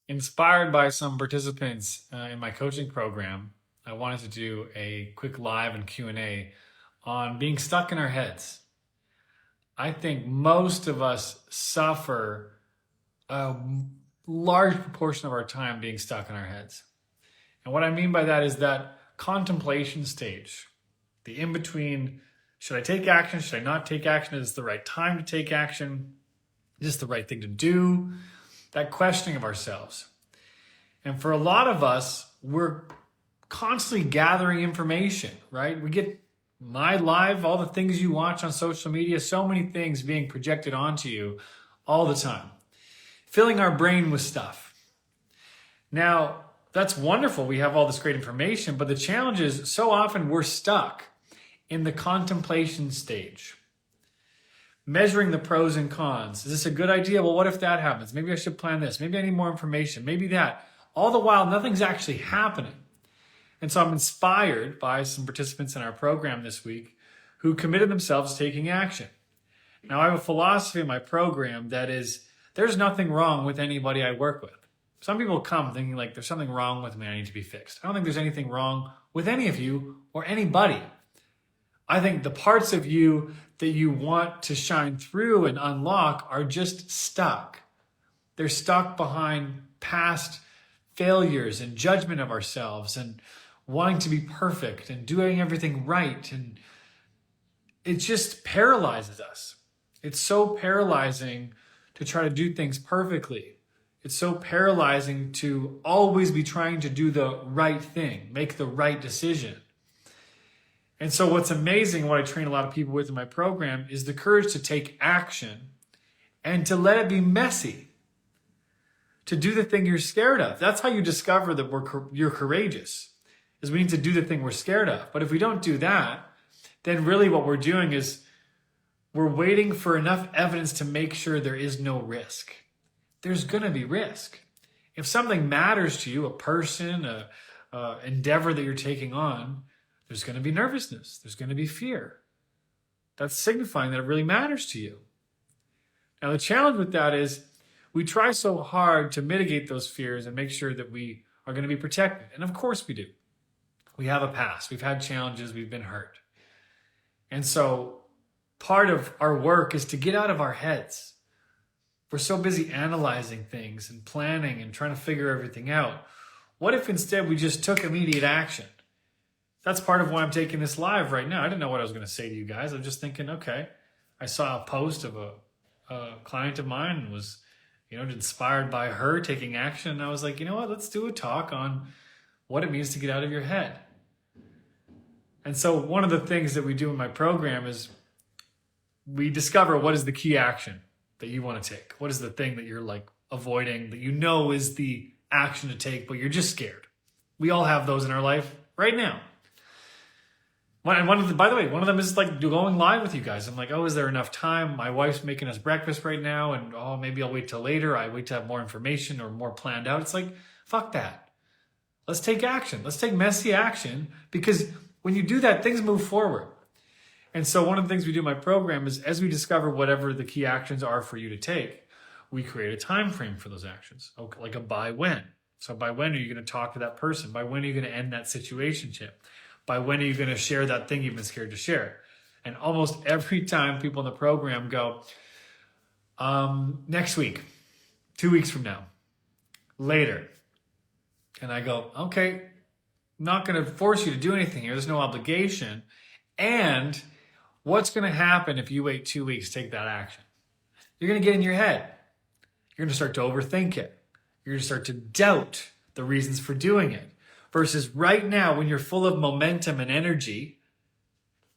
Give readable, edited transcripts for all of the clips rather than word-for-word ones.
Inspired by some participants in my coaching program, I wanted to do a quick live and Q&A on being stuck in our heads. I think most of us suffer a large proportion of our time being stuck in our heads. And what I mean by that is that contemplation stage, the in-between, should I take action? Should I not take action? Is it the right time to take action? Is this the right thing to do? That questioning of ourselves. And for a lot of us, we're constantly gathering information, right? We get my live, all the things you watch on social media, so many things being projected onto you all the time, filling our brain with stuff. Now, that's wonderful. We have all this great information, but the challenge is so often we're stuck in the contemplation stage, measuring the pros and cons. Is this a good idea? Well, what if that happens? Maybe I should plan this. Maybe I need more information. Maybe that. All the while, nothing's actually happening. And so I'm inspired by some participants in our program this week who committed themselves to taking action. Now, I have a philosophy in my program that is, there's nothing wrong with anybody I work with. Some people come thinking like, there's something wrong with me, I need to be fixed. I don't think there's anything wrong with any of you or anybody. I think the parts of you that you want to shine through and unlock are just stuck. They're stuck behind past failures and judgment of ourselves and wanting to be perfect and doing everything right. And it just paralyzes us. It's so paralyzing to try to do things perfectly. It's so paralyzing to always be trying to do the right thing, make the right decision. And so what's amazing, what I train a lot of people with in my program, is the courage to take action and to let it be messy, to do the thing you're scared of. That's how you discover that you're courageous, is we need to do the thing we're scared of. But if we don't do that, then really what we're doing is we're waiting for enough evidence to make sure there is no risk. There's going to be risk. If something matters to you, a person, a endeavor that you're taking on, there's going to be nervousness. There's going to be fear. That's signifying that it really matters to you. Now, the challenge with that is we try so hard to mitigate those fears and make sure that we are going to be protected. And of course we do. We have a past. We've had challenges. We've been hurt. And so part of our work is to get out of our heads. We're so busy analyzing things and planning and trying to figure everything out. What if instead we just took immediate action? That's part of why I'm taking this live right now. I didn't know what I was going to say to you guys. I'm just thinking, okay, I saw a post of a client of mine and was, inspired by her taking action. And I was like, you know what, let's do a talk on what it means to get out of your head. And so one of the things that we do in my program is we discover what is the key action that you want to take. What is the thing that you're like avoiding, that you know is the action to take, but you're just scared. We all have those in our life right now. By the way, one of them is like going live with you guys. I'm like, oh, is there enough time? My wife's making us breakfast right now, and oh, maybe I'll wait till later. I wait to have more information or more planned out. It's like, fuck that. Let's take action. Let's take messy action, because when you do that, things move forward. And so one of the things we do in my program is, as we discover whatever the key actions are for you to take, we create a time frame for those actions, like a by when. So by when are you going to talk to that person? By when are you going to end that situationship? By when are you going to share that thing you've been scared to share? And almost every time people in the program go, next week, 2 weeks from now, later. And I go, okay, I'm not going to force you to do anything here. There's no obligation. And what's going to happen if you wait 2 weeks to take that action? You're going to get in your head. You're going to start to overthink it. You're going to start to doubt the reasons for doing it. Versus right now, when you're full of momentum and energy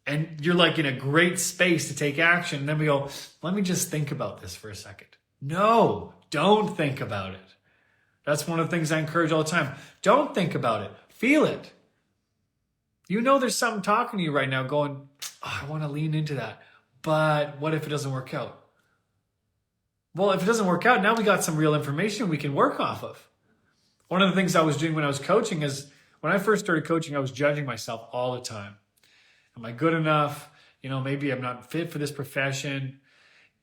and you're like in a great space to take action, and then we go, let me just think about this for a second. No, don't think about it. That's one of the things I encourage all the time. Don't think about it. Feel it. You know there's something talking to you right now going, oh, I want to lean into that. But what if it doesn't work out? Well, if it doesn't work out, now we got some real information we can work off of. One of the things I was doing when I was coaching is, when I first started coaching, I was judging myself all the time. Am I good enough? Maybe I'm not fit for this profession.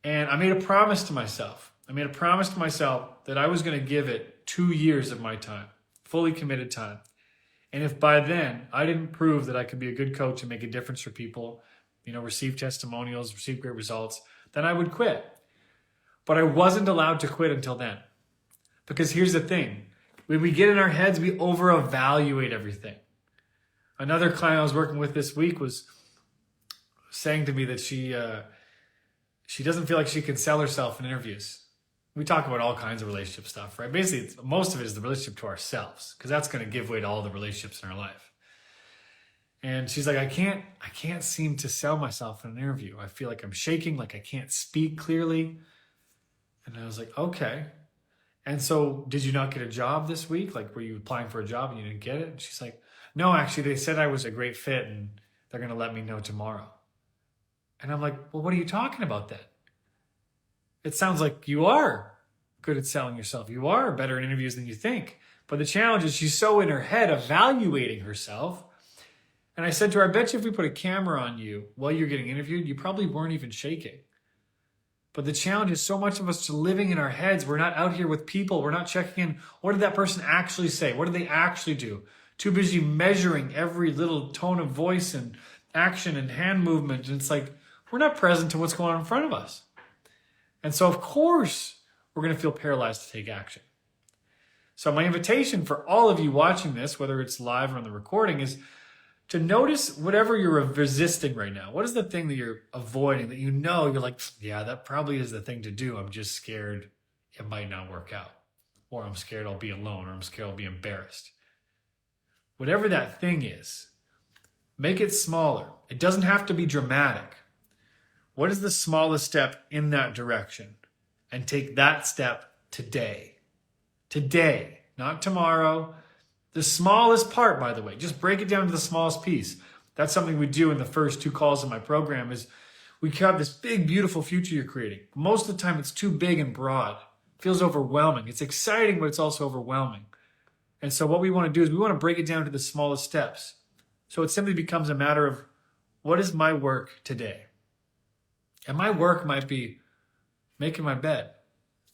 And I made a promise to myself. That I was going to give it 2 years of my time, fully committed time. And if by then I didn't prove that I could be a good coach and make a difference for people, receive testimonials, receive great results, then I would quit. But I wasn't allowed to quit until then. Because here's the thing. When we get in our heads, we over-evaluate everything. Another client I was working with this week was saying to me that she doesn't feel like she can sell herself in interviews. We talk about all kinds of relationship stuff, right? Basically, most of it is the relationship to ourselves, because that's going to give way to all the relationships in our life. And she's like, I can't seem to sell myself in an interview. I feel like I'm shaking, like I can't speak clearly. And I was like, okay. And so did you not get a job this week? Like, were you applying for a job and you didn't get it? And she's like, no, actually, they said I was a great fit and they're going to let me know tomorrow. And I'm like, well, what are you talking about then? It sounds like you are good at selling yourself. You are better in interviews than you think. But the challenge is she's so in her head evaluating herself. And I said to her, I bet you if we put a camera on you while you're getting interviewed, you probably weren't even shaking. But the challenge is so much of us living in our heads. We're not out here with people. We're not checking in. What did that person actually say? What did they actually do? Too busy measuring every little tone of voice and action and hand movement. And it's like, we're not present to what's going on in front of us. And so, of course, we're going to feel paralyzed to take action. So my invitation for all of you watching this, whether it's live or on the recording, is to notice whatever you're resisting right now. What is the thing that you're avoiding that you're like, yeah, that probably is the thing to do. I'm just scared it might not work out. Or I'm scared I'll be alone. Or I'm scared I'll be embarrassed. Whatever that thing is, make it smaller. It doesn't have to be dramatic. What is the smallest step in that direction? And take that step today. Today, not tomorrow. The smallest part, by the way, just break it down to the smallest piece. That's something we do in the first 2 calls of my program is we have this big, beautiful future you're creating. Most of the time, it's too big and broad. It feels overwhelming. It's exciting, but it's also overwhelming. And so what we want to do is we want to break it down to the smallest steps. So it simply becomes a matter of, what is my work today? And my work might be making my bed,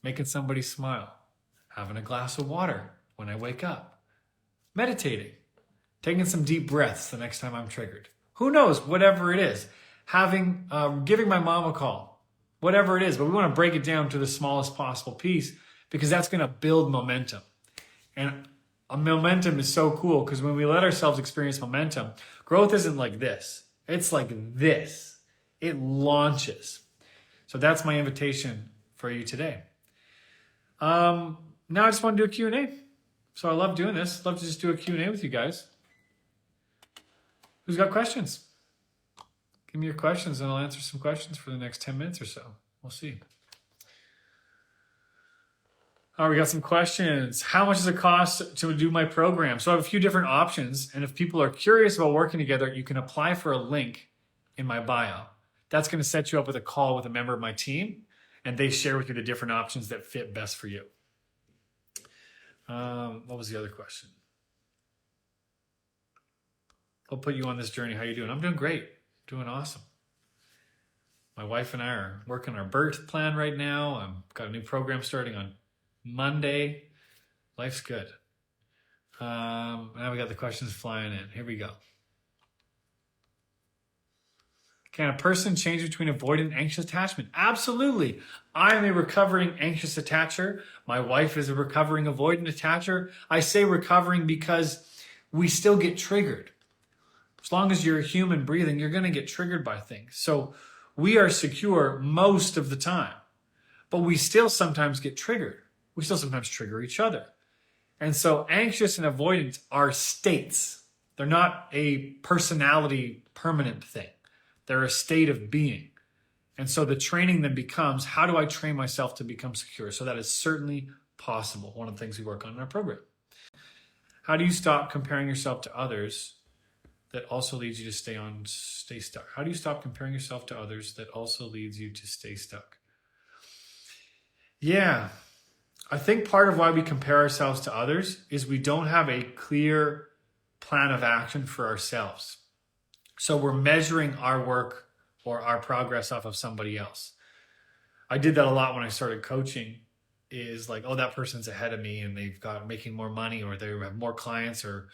making somebody smile, having a glass of water when I wake up, meditating, taking some deep breaths the next time I'm triggered. Who knows, whatever it is. Giving my mom a call, whatever it is. But we want to break it down to the smallest possible piece because that's going to build momentum. And momentum is so cool because when we let ourselves experience momentum, growth isn't like this. It's like this. It launches. So that's my invitation for you today. Now I just want to do a Q&A. So I love doing this. Love to just do a Q&A with you guys. Who's got questions? Give me your questions and I'll answer some questions for the next 10 minutes or so. We'll see. All right, we got some questions. How much does it cost to do my program? So I have a few different options. And if people are curious about working together, you can apply for a link in my bio. That's going to set you up with a call with a member of my team. And they share with you the different options that fit best for you. What was the other question? I'll put you on this journey. How you doing? I'm doing great. Doing awesome. My wife and I are working our birth plan right now. I've got a new program starting on Monday. Life's good. Now we got the questions flying in. Here we go. Can a person change between avoidant and anxious attachment? Absolutely. I'm a recovering anxious attacher. My wife is a recovering avoidant attacher. I say recovering because we still get triggered. As long as you're a human breathing, you're going to get triggered by things. So we are secure most of the time, but we still sometimes get triggered. We still sometimes trigger each other. And so anxious and avoidant are states. They're not a personality permanent thing. They're a state of being. And so the training then becomes, how do I train myself to become secure? So that is certainly possible. One of the things we work on in our program. How do you stop comparing yourself to others that also leads you to stay stuck? How do you stop comparing yourself to others that also leads you to stay stuck? Yeah, I think part of why we compare ourselves to others is we don't have a clear plan of action for ourselves. So we're measuring our work or our progress off of somebody else. I did that a lot when I started coaching. is like, oh, that person's ahead of me and they've got making more money, or they have more clients, or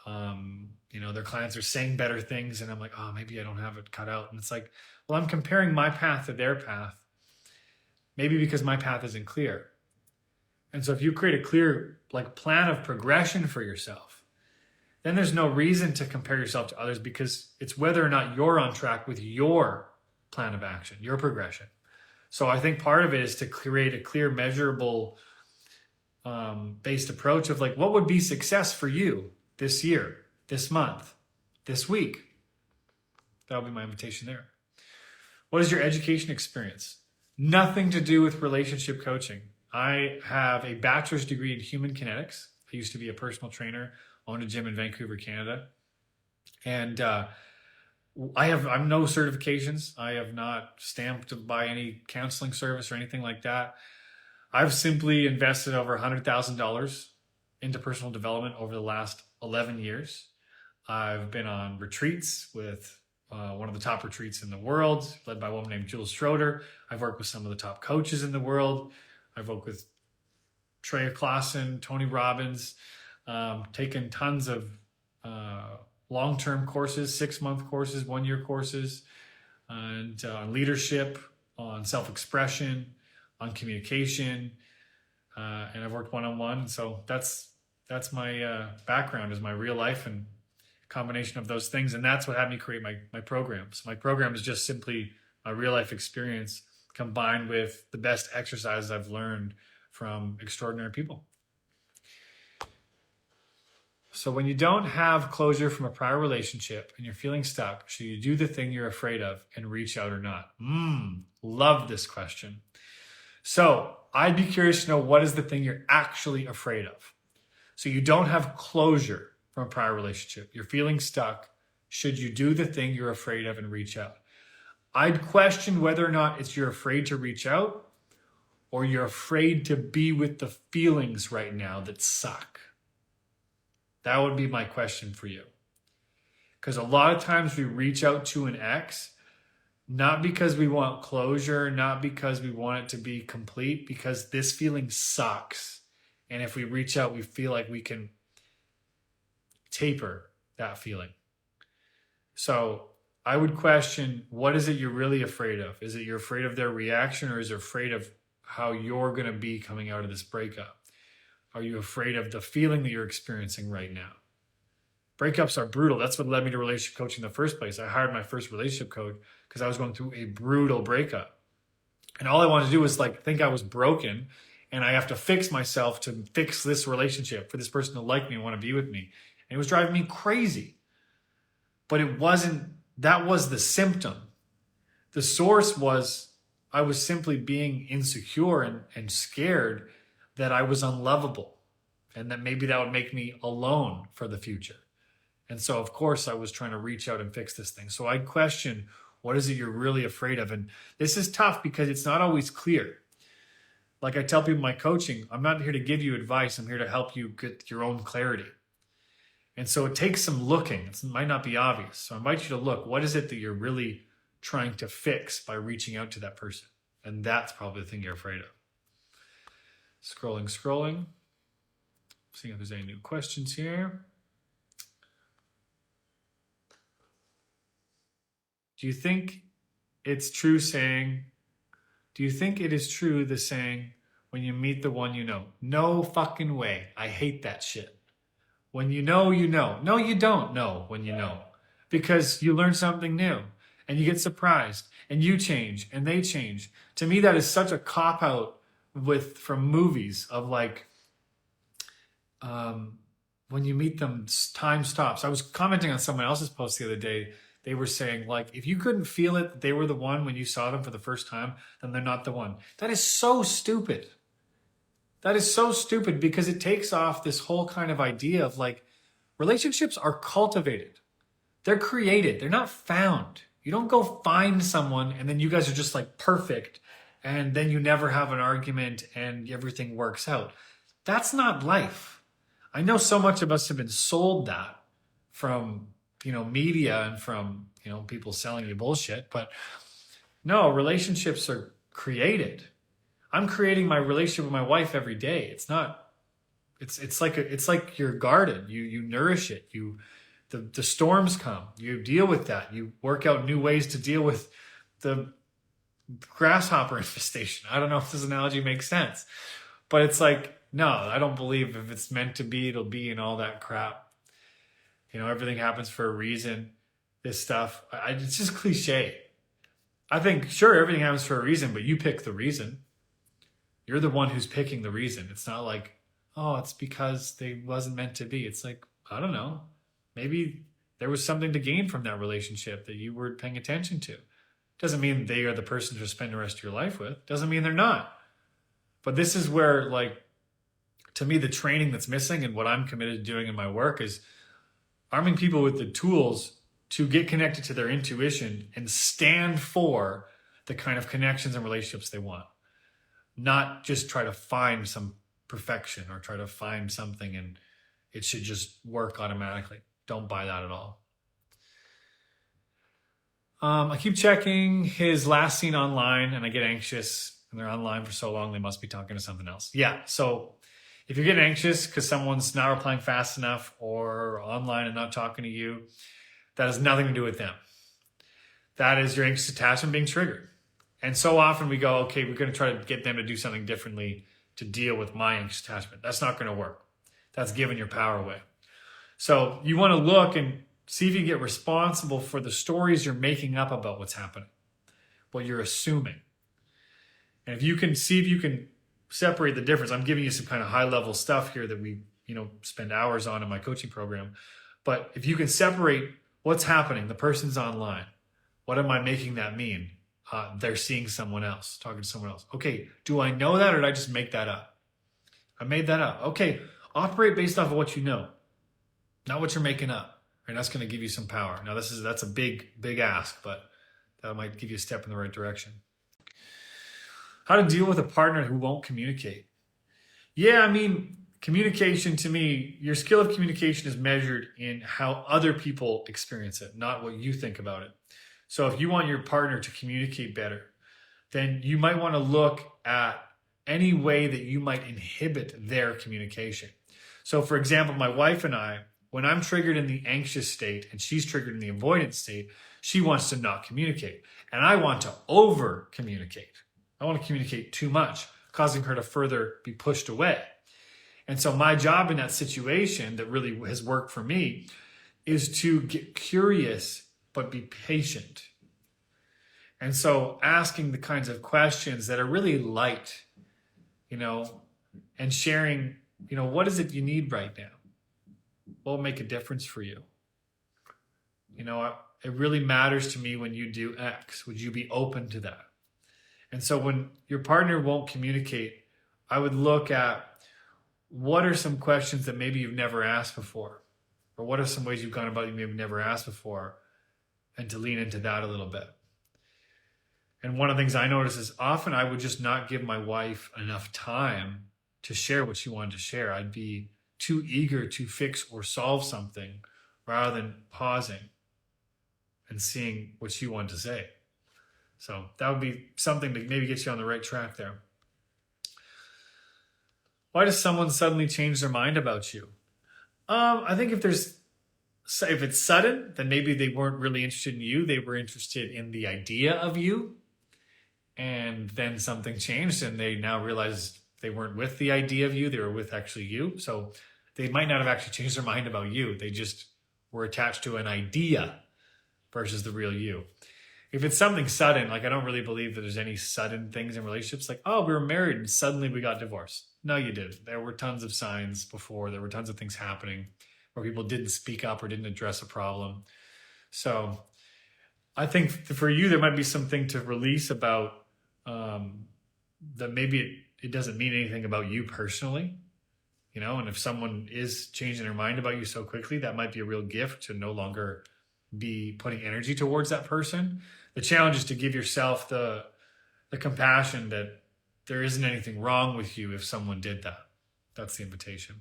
their clients are saying better things, and I'm like, oh, maybe I don't have it cut out. And it's like, well, I'm comparing my path to their path, maybe because my path isn't clear. And so if you create a clear plan of progression for yourself, then there's no reason to compare yourself to others, because it's whether or not you're on track with your plan of action, your progression. So I think part of it is to create a clear, measurable based approach of what would be success for you this year, this month, this week. That would be my invitation there. What is your education experience? Nothing to do with relationship coaching. I have a bachelor's degree in human kinetics. I used to be a personal trainer, owned a gym in Vancouver, Canada. And I'm no certifications. I have not stamped by any counseling service or anything like that. I've simply invested over $100,000 into personal development over the last 11 years. I've been on retreats with one of the top retreats in the world, led by a woman named Jules Schroeder. I've worked with some of the top coaches in the world. I've worked with Treya Clausen, Tony Robbins, taken tons of long-term courses, 6-month courses, 1-year courses, and on leadership, on self-expression, on communication, and I've worked one-on-one. So that's my background, is my real life and combination of those things. And that's what had me create my program. So my program is just simply my real life experience combined with the best exercises I've learned from extraordinary people. So when you don't have closure from a prior relationship and you're feeling stuck, should you do the thing you're afraid of and reach out or not? Love this question. So I'd be curious to know, what is the thing you're actually afraid of? So you don't have closure from a prior relationship. You're feeling stuck. Should you do the thing you're afraid of and reach out? I'd question whether or not it's you're afraid to reach out, or you're afraid to be with the feelings right now that suck. That would be my question for you. Because a lot of times we reach out to an ex, not because we want closure, not because we want it to be complete, because this feeling sucks. And if we reach out, we feel like we can taper that feeling. So I would question, what is it you're really afraid of? Is it you're afraid of their reaction, or is it afraid of how you're going to be coming out of this breakup? Are you afraid of the feeling that you're experiencing right now? Breakups are brutal. That's what led me to relationship coaching in the first place. I hired my first relationship coach because I was going through a brutal breakup. And all I wanted to do was think I was broken and I have to fix myself to fix this relationship, for this person to like me and want to be with me. And it was driving me crazy. But it wasn't, that was the symptom. The source was, I was simply being insecure and scared that I was unlovable, and that maybe that would make me alone for the future. And so, of course, I was trying to reach out and fix this thing. So I question, what is it you're really afraid of? And this is tough because it's not always clear. Like I tell people in my coaching, I'm not here to give you advice. I'm here to help you get your own clarity. And so it takes some looking. It might not be obvious. So I invite you to look. What is it that you're really trying to fix by reaching out to that person? And that's probably the thing you're afraid of. Scrolling. Seeing if there's any new questions here. Do you think it is true the saying, when you meet the one you know? No fucking way. I hate that shit. When you know, you know. No, you don't know when you know. Because you learn something new and you get surprised and you change and they change. To me, that is such a cop-out from movies of when you meet them, time stops. I was commenting on someone else's post the other day. They were saying, if you couldn't feel it, that they were the one when you saw them for the first time, then they're not the one. That is so stupid. That is so stupid, because it takes off this whole kind of idea of relationships are cultivated. They're created. They're not found. You don't go find someone and then you guys are just perfect, and then you never have an argument and everything works out. That's not life. I know so much of us have been sold that from media and from people selling you bullshit, but no, relationships are created. I'm creating my relationship with my wife every day. It's like your garden. You nourish it. The storms come. You deal with that. You work out new ways to deal with the grasshopper infestation. I don't know if this analogy makes sense, but it's like, no, I don't believe if it's meant to be, it'll be, and all that crap. Everything happens for a reason. This stuff, it's just cliche. I think, sure, everything happens for a reason, but you pick the reason. You're the one who's picking the reason. It's not like, oh, it's because they wasn't meant to be. It's like, I don't know. Maybe there was something to gain from that relationship that you weren't paying attention to. Doesn't mean they are the person to spend the rest of your life with. Doesn't mean they're not. But this is where, to me, the training that's missing and what I'm committed to doing in my work is arming people with the tools to get connected to their intuition and stand for the kind of connections and relationships they want. Not just try to find some perfection or try to find something and it should just work automatically. Don't buy that at all. I keep checking his last seen online and I get anxious, and they're online for so long they must be talking to something else. Yeah, so if you're getting anxious because someone's not replying fast enough or online and not talking to you, that has nothing to do with them. That is your anxious attachment being triggered. And so often we go, okay, we're going to try to get them to do something differently to deal with my anxious attachment. That's not going to work. That's giving your power away. So you want to look and see if you get responsible for the stories you're making up about what's happening, what you're assuming. And if you can see if you can separate the difference. I'm giving you some kind of high level stuff here that we, spend hours on in my coaching program. But if you can separate what's happening, the person's online. What am I making that mean? They're seeing someone else, talking to someone else. Okay, do I know that or did I just make that up? I made that up. Okay, operate based off of what you know, not what you're making up. And that's going to give you some power. Now that's a big ask, but that might give you a step in the right direction. How to deal with a partner who won't communicate. Yeah, communication, to me, your skill of communication is measured in how other people experience it, not what you think about it. So if you want your partner to communicate better, then you might want to look at any way that you might inhibit their communication. So for example, my wife and I, when I'm triggered in the anxious state and she's triggered in the avoidant state, she wants to not communicate. And I want to over communicate. I want to communicate too much, causing her to further be pushed away. And so my job in that situation that really has worked for me is to get curious, but be patient. And so asking the kinds of questions that are really light, and sharing, what is it you need right now? What will make a difference for you? It really matters to me when you do X. Would you be open to that? And so when your partner won't communicate, I would look at what are some questions that maybe you've never asked before? Or what are some ways you've gone about you maybe never asked before? And to lean into that a little bit. And one of the things I notice is often I would just not give my wife enough time to share what she wanted to share. I'd be too eager to fix or solve something rather than pausing and seeing what she wanted to say. So that would be something to maybe get you on the right track there. Why does someone suddenly change their mind about you? I think if it's sudden, then maybe they weren't really interested in you. They were interested in the idea of you. And then something changed and they now realize they weren't with the idea of you. They were with actually you. So they might not have actually changed their mind about you. They just were attached to an idea versus the real you. If it's something sudden, I don't really believe that there's any sudden things in relationships. Like, oh, we were married and suddenly we got divorced. No, you didn't. There were tons of signs before. There were tons of things happening where people didn't speak up or didn't address a problem. So I think for you, there might be something to release about that maybe it doesn't mean anything about you personally. And if someone is changing their mind about you so quickly, that might be a real gift to no longer be putting energy towards that person. The challenge is to give yourself the compassion that there isn't anything wrong with you if someone did that. That's the invitation.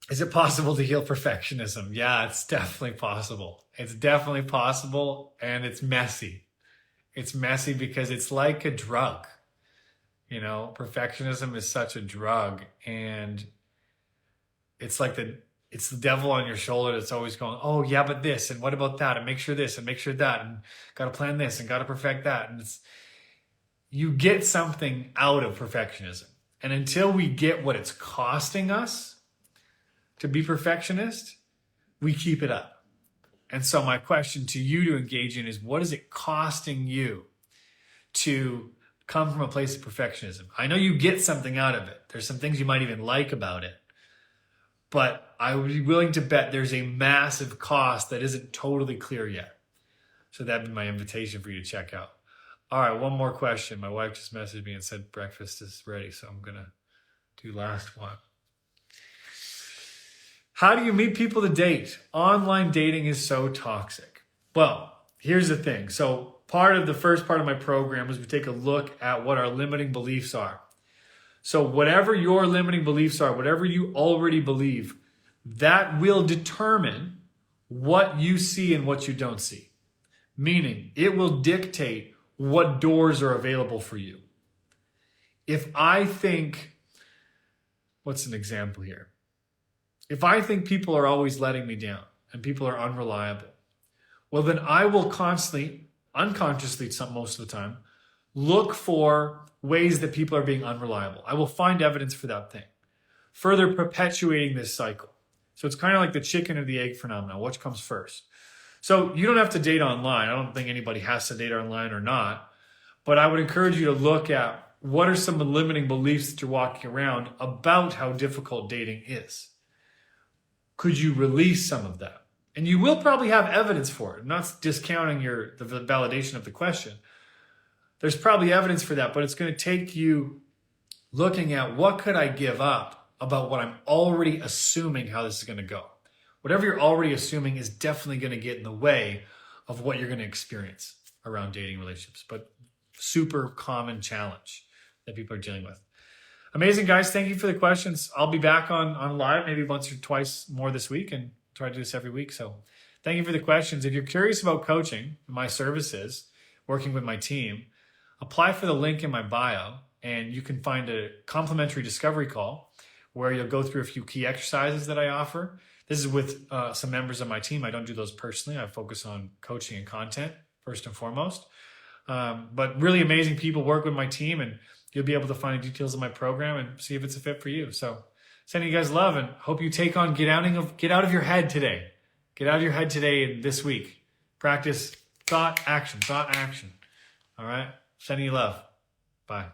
Is it possible to heal perfectionism? Yeah, it's definitely possible. It's definitely possible, and it's messy. It's messy because it's like a drug. Perfectionism is such a drug, and it's like it's the devil on your shoulder that's always going, oh yeah, but this, and what about that, and make sure this, and make sure that, and got to plan this, and got to perfect that. And you get something out of perfectionism. And until we get what it's costing us to be perfectionist, we keep it up. And so my question to you to engage in is, what is it costing you to come from a place of perfectionism? I know you get something out of it. There's some things you might even like about it. But I would be willing to bet there's a massive cost that isn't totally clear yet. So that'd be my invitation for you to check out. All right, one more question. My wife just messaged me and said breakfast is ready, so I'm going to do last one. How do you meet people to date? Online dating is so toxic. Well, here's the thing. So the first part of my program is we take a look at what our limiting beliefs are. So whatever your limiting beliefs are, whatever you already believe, that will determine what you see and what you don't see. Meaning, it will dictate what doors are available for you. If I think, what's an example here? If I think people are always letting me down and people are unreliable, well, then I will constantly, unconsciously most of the time, look for ways that people are being unreliable. I will find evidence for that thing, further perpetuating this cycle. So it's kind of like the chicken or the egg phenomenon. Which comes first? So you don't have to date online. I don't think anybody has to date online or not. But I would encourage you to look at what are some of the limiting beliefs that you're walking around about how difficult dating is. Could you release some of that? And you will probably have evidence for it. I'm not discounting the validation of the question. There's probably evidence for that, but it's going to take you looking at what could I give up about what I'm already assuming how this is going to go. Whatever you're already assuming is definitely going to get in the way of what you're going to experience around dating relationships, but super common challenge that people are dealing with. Amazing, guys. Thank you for the questions. I'll be back on live maybe once or twice more this week and try to do this every week. So thank you for the questions. If you're curious about coaching, my services, working with my team, apply for the link in my bio and you can find a complimentary discovery call where you'll go through a few key exercises that I offer. This is with some members of my team. I don't do those personally. I focus on coaching and content first and foremost. But really amazing people work with my team, and you'll be able to find the details of my program and see if it's a fit for you. So sending you guys love and hope you take on get out of your head today. Get out of your head today and this week. Practice thought, action, thought, action. All right? Sending you love. Bye.